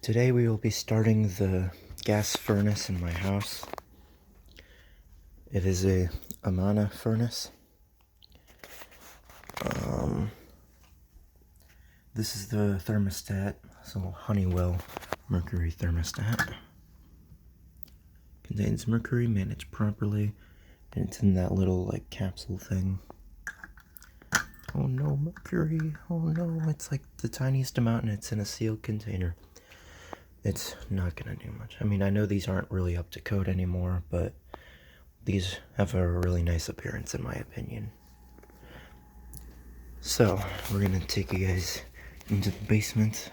Today we will be starting the gas furnace in my house. It is a Amana furnace. This is the thermostat, so Honeywell mercury thermostat. Contains mercury, managed properly, and it's in that little like capsule thing. Oh no, mercury, oh no, it's like the tiniest amount and it's in a sealed container. It's not gonna do much. I mean, I know these aren't really up to code anymore, but these have a really nice appearance in my opinion. So, we're gonna take you guys into the basement.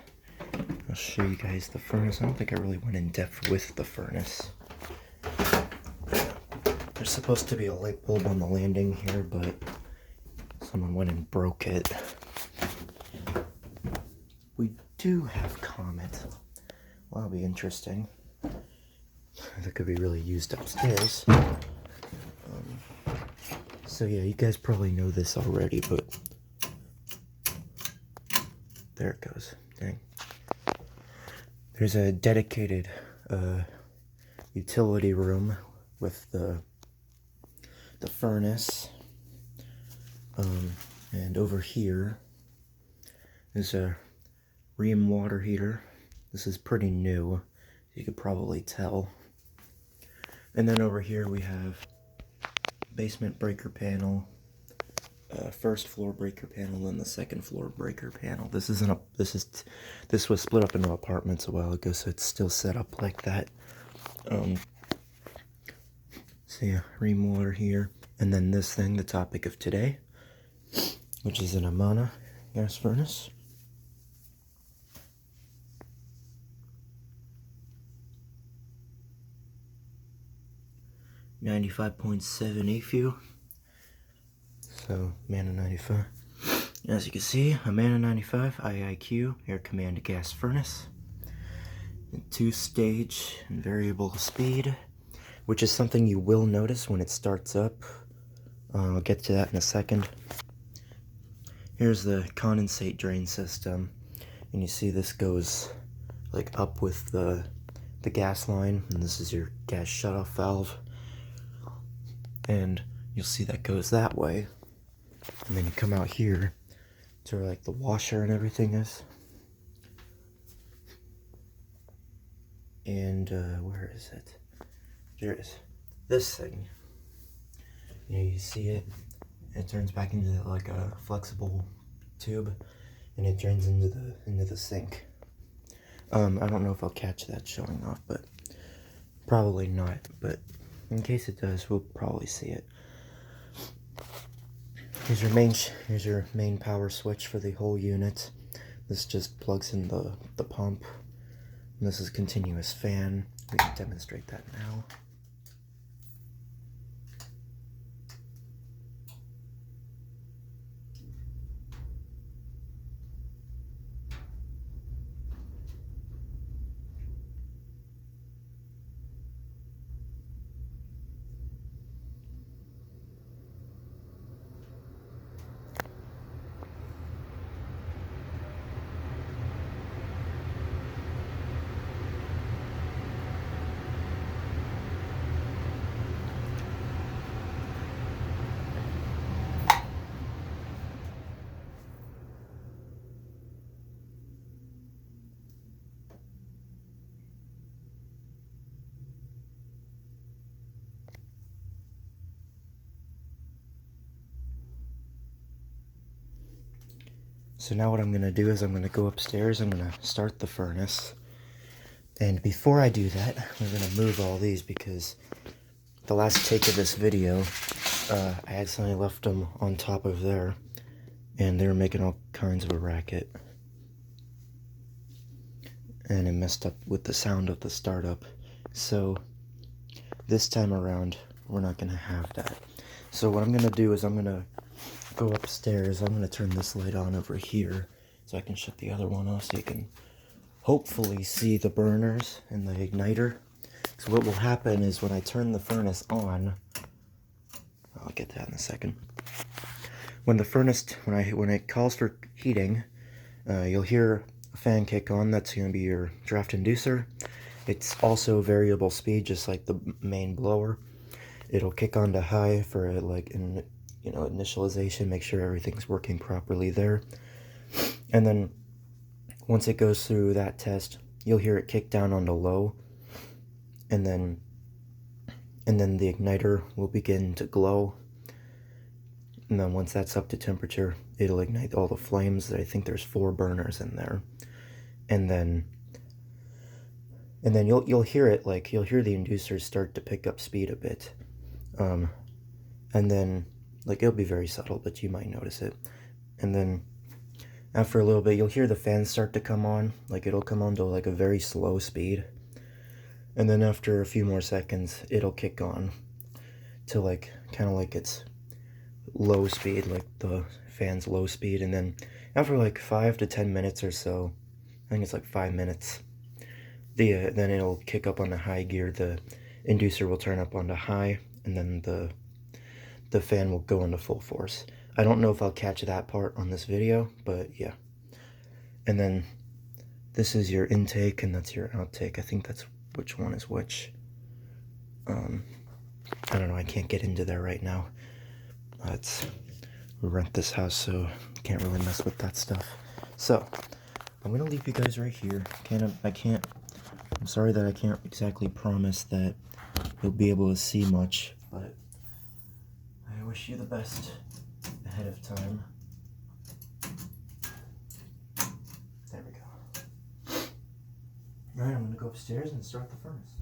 I'll show you guys the furnace. I don't think I really went in depth with the furnace. There's supposed to be a light bulb on the landing here, but someone went and broke it. We do have Comet. Well, that'll be interesting. That could be really used upstairs. So yeah, you guys probably know this already, but there it goes. Dang. There's a dedicated utility room with the furnace. And over here is a Rheem water heater. This is pretty new, you could probably tell. And then over here we have basement breaker panel, first floor breaker panel, and the second floor breaker panel. This was split up into apartments a while ago, so it's still set up like that. So yeah, Rheem water here, and then this thing, the topic of today, which is an Amana gas furnace. .7 IIQ. So, Amana 95. As you can see, Amana 95 IIQ air command gas furnace. And 2-stage and variable speed, which is something you will notice when it starts up. I'll get to that in a second. Here's the condensate drain system, and you see this goes like up with the gas line, and this is your gas shutoff valve. And you'll see that goes that way, and then you come out here to where like the washer and everything is. And where is it? There it is. This thing. You see it. It turns back into like a flexible tube, and it drains into the sink. I don't know if I'll catch that showing off, but probably not. But in case it does, we'll probably see it. Here's your main power switch for the whole unit. This just plugs in the pump. And this is continuous fan. We can demonstrate that now. So now what I'm going to do is I'm going to go upstairs, I'm going to start the furnace. And before I do that, I'm going to move all these because the last take of this video, I accidentally left them on top of there, and they were making all kinds of a racket. And it messed up with the sound of the startup. So this time around, we're not going to have that. So what I'm going to do is I'm going to go upstairs. I'm going to turn this light on over here so I can shut the other one off so you can hopefully see the burners and the igniter. So what will happen is when I turn the furnace on, I'll get that in a second. When the furnace, when it calls for heating, you'll hear a fan kick on, that's going to be your draft inducer. It's also variable speed, just like the main blower. It'll kick on to high for like initialization, make sure everything's working properly there. And then once it goes through that test, you'll hear it kick down onto low, and then the igniter will begin to glow. And then once that's up to temperature, it'll ignite all the flames. I think there's 4 burners in there. And then you'll hear it, like you'll hear the inducers start to pick up speed a bit. And then like it'll be very subtle, but you might notice it. And then after a little bit, you'll hear the fans start to come on. Like it'll come on to like a very slow speed. And then after a few more seconds, it'll kick on to like kind of like its low speed, like the fan's low speed. And then after like 5 to 10 minutes or so, I think it's like 5 minutes, then it'll kick up on the high gear. The inducer will turn up onto high, and then the fan will go into full force. I don't know if I'll catch that part on this video, but yeah. And then this is your intake, and that's your outtake. I think that's which one is which. I don't know, I can't get into there right now. We rent this house, so can't really mess with that stuff. So I'm gonna leave you guys right here. I'm sorry that I can't exactly promise that you'll be able to see much, but I wish you the best ahead of time. There we go. Alright, I'm gonna go upstairs and start the furnace.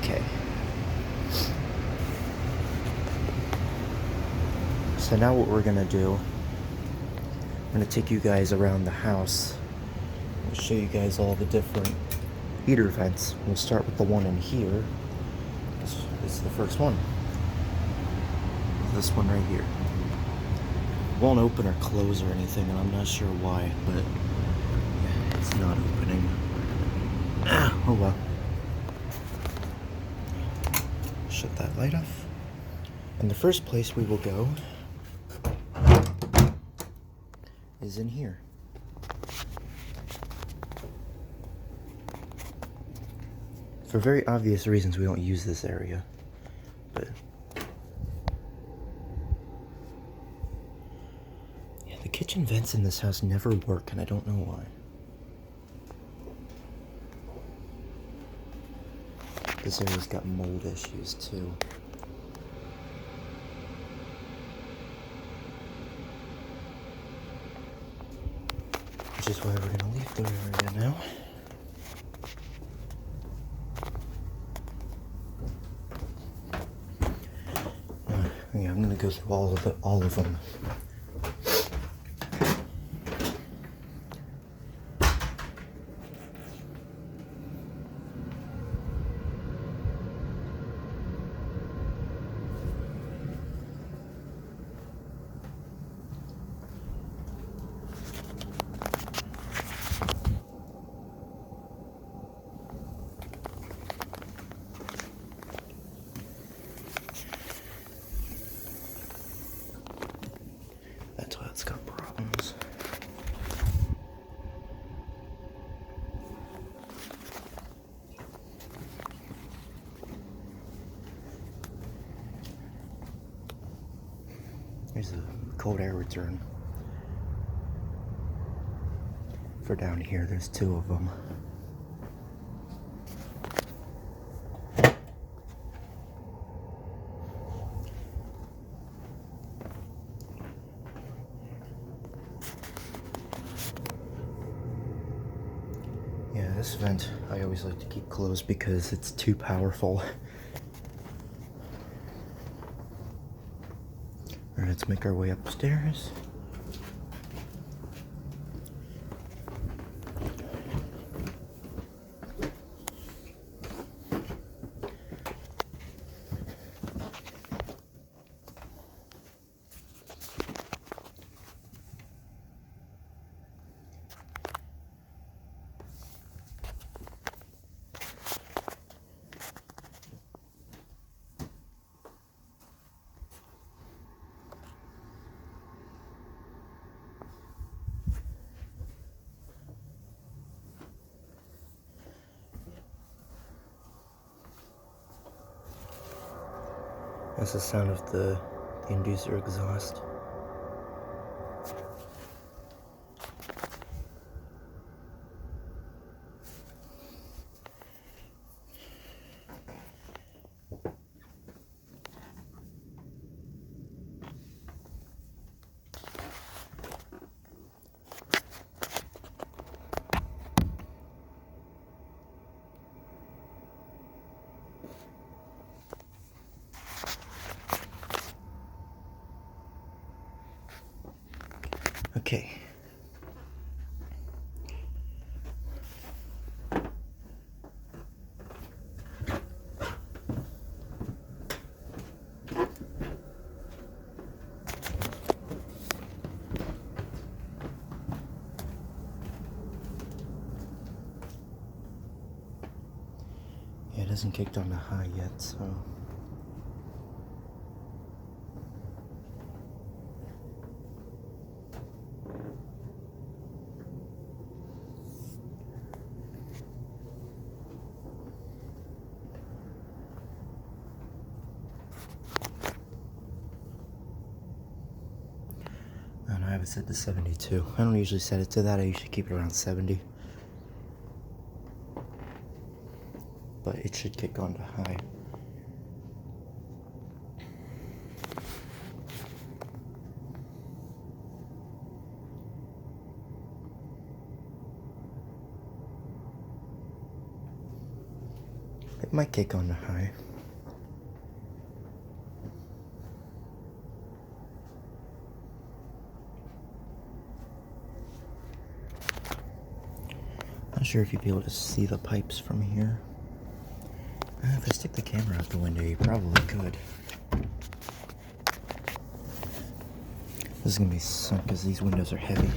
Okay. So now what we're gonna do, I'm gonna take you guys around the house. I'll show you guys all the different heater vents. We'll start with the one in here. This is the first one. This one right here. It won't open or close or anything, and I'm not sure why, but it's not opening. Oh well. shut that light off. And the first place we will go is in here. For very obvious reasons, we don't use this area, but yeah, the kitchen vents in this house never work, and I don't know why. This area's got mold issues too. Which is why we're gonna leave the area now. Yeah, I'm gonna go through all of them. That's why it's got problems. There's a cold air return. For down here, there's 2 of them. Yeah, this vent I always like to keep closed because it's too powerful. Alright, let's make our way upstairs. That's the sound of the inducer exhaust. Okay. Yeah, it hasn't kicked on to high yet, so... And I have it set to 72. I don't usually set it to that, I usually keep it around 70. But it should kick on to high. It might kick on to high. Not sure if you'd be able to see the pipes from here. If I stick the camera out the window, you probably could. This is gonna be sunk because these windows are heavy.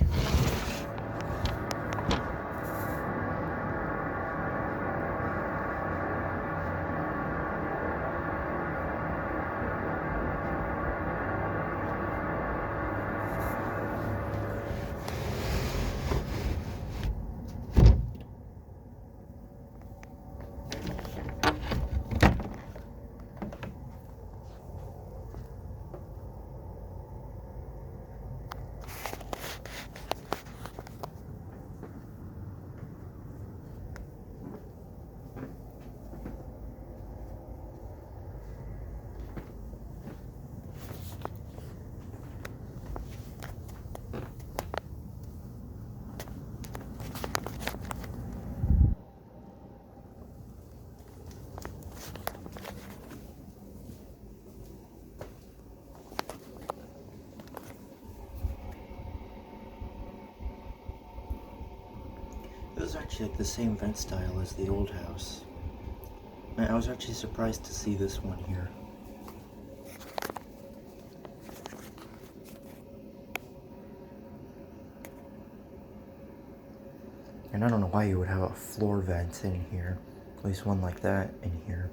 is actually like the same vent style as the old house. I was actually surprised to see this one here. And I don't know why you would have a floor vent in here. At least one like that in here.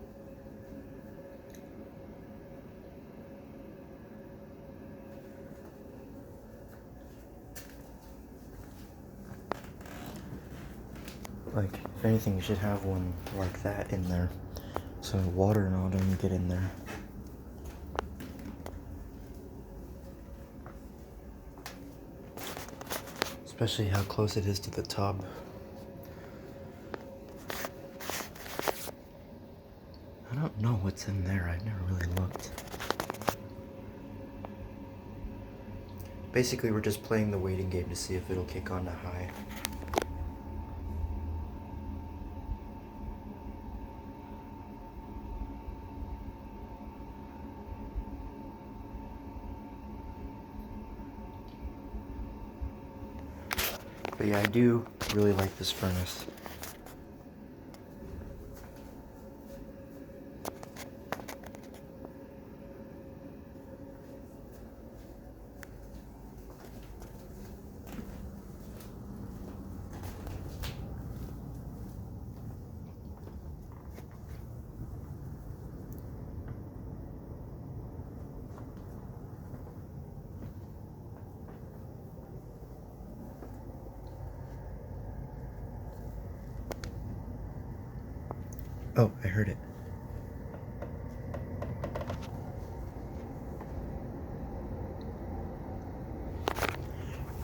Like, if anything, you should have one like that in there, so water and all don't get in there. Especially how close it is to the tub. I don't know what's in there, I've never really looked. Basically, we're just playing the waiting game to see if it'll kick on to high. But yeah, I do really like this furnace. Oh, I heard it.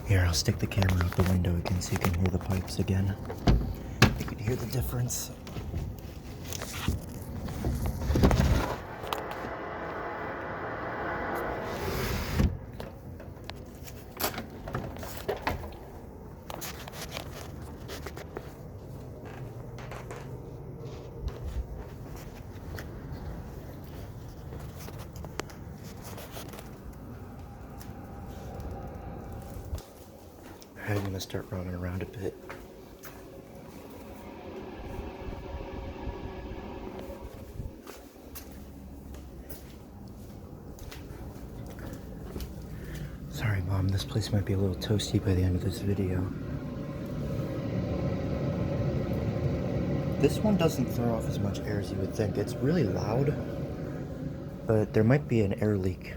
Here, I'll stick the camera out the window again so you can hear the pipes again. You can hear the difference. I'm gonna start running around a bit. Sorry, Mom, this place might be a little toasty by the end of this video. This one doesn't throw off as much air as you would think. It's really loud, but there might be an air leak.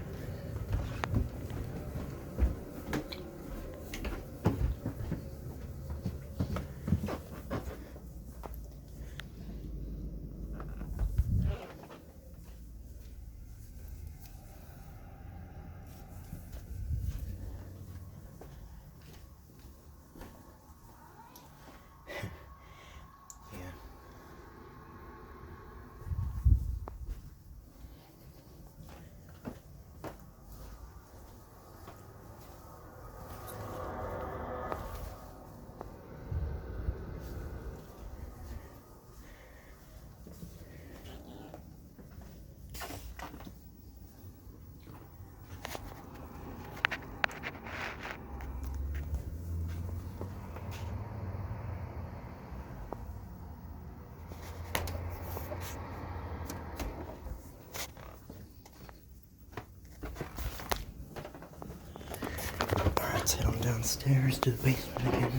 Let's head on downstairs to the basement again.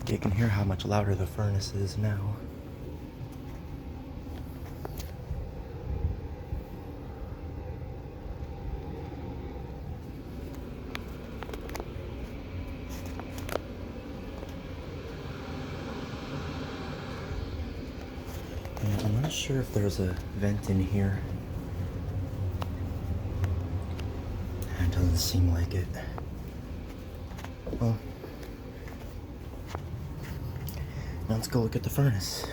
You can hear how much louder the furnace is now. And I'm not sure if there's a vent in here. It doesn't seem like it. Well, now let's go look at the furnace.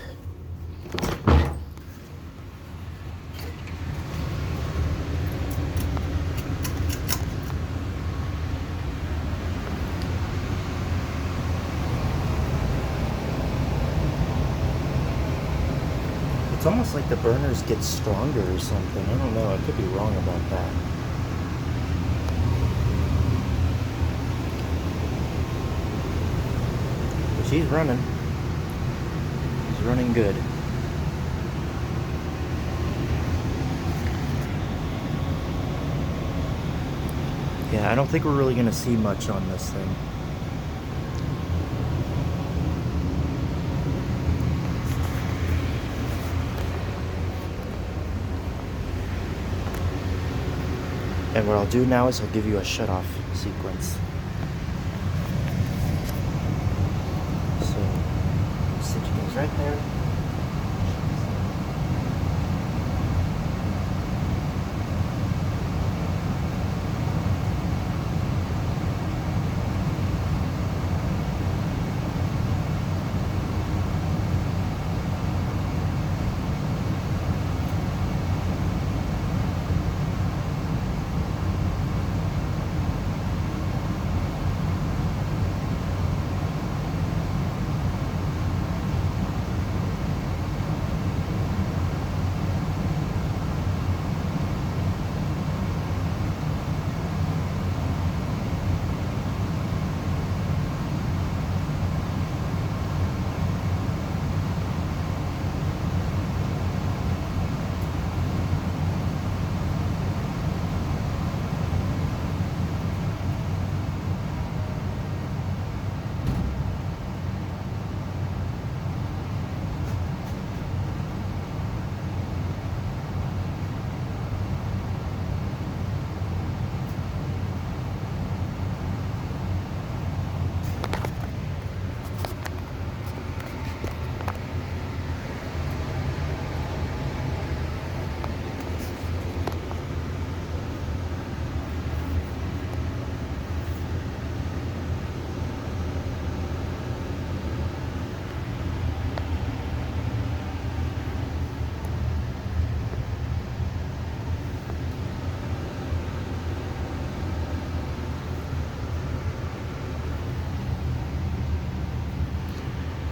It's almost like the burners get stronger or something. I don't know. I could be wrong about that. But she's running. She's running good. Yeah, I don't think we're really going to see much on this thing. And what I'll do now is I'll give you a shut-off sequence. So, stitch goes right there.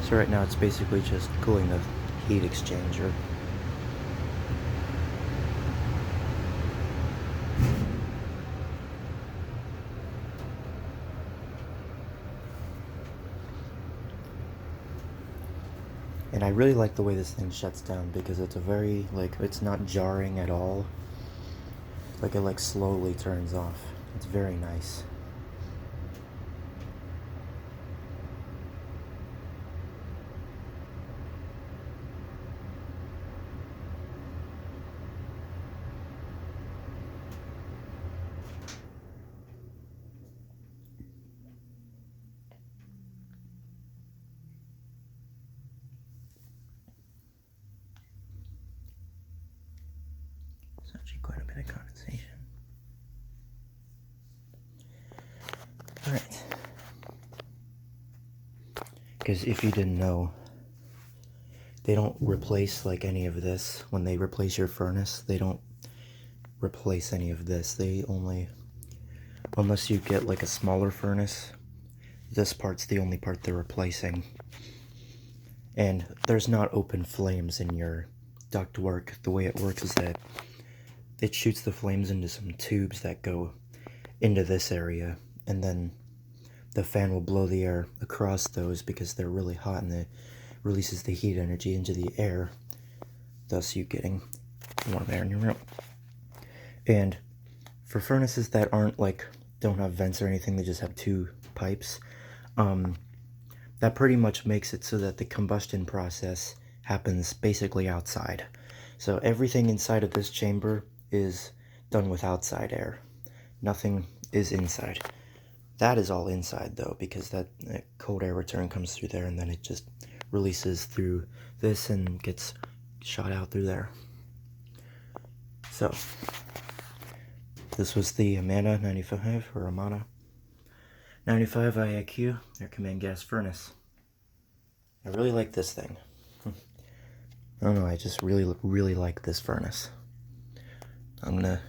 So right now it's basically just cooling the heat exchanger. And I really like the way this thing shuts down because it's a very, it's not jarring at all. Like it slowly turns off. It's very nice. It's actually quite a bit of condensation. Alright. Because if you didn't know, they don't replace any of this. When they replace your furnace, they don't replace any of this. They only, unless you get a smaller furnace, this part's the only part they're replacing. And there's not open flames in your ductwork. The way it works is that it shoots the flames into some tubes that go into this area, and then the fan will blow the air across those because they're really hot, and it releases the heat energy into the air, thus you getting warm air in your room. And for furnaces that aren't don't have vents or anything, they just have two pipes, that pretty much makes it so that the combustion process happens basically outside. So everything inside of this chamber is done with outside air. Nothing is inside. That is all inside though, because that cold air return comes through there, and then it just releases through this and gets shot out through there. So this was the Amana 95, or Amana 95 IIQ air command gas furnace. I really like this thing. I don't know, I just really like this furnace. I'm gonna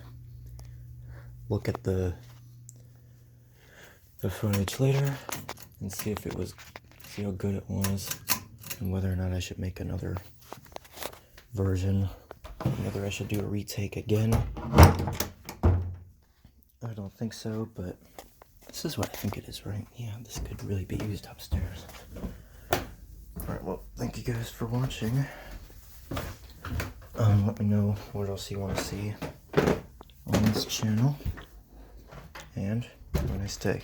look at the footage later and see how good it was, and whether or not I should make another version. Whether I should do a retake again, I don't think so, but this is what I think it is, right? Yeah, this could really be used upstairs. Alright, well, thank you guys for watching. Let me know what else you want to see on this channel, and have a nice day.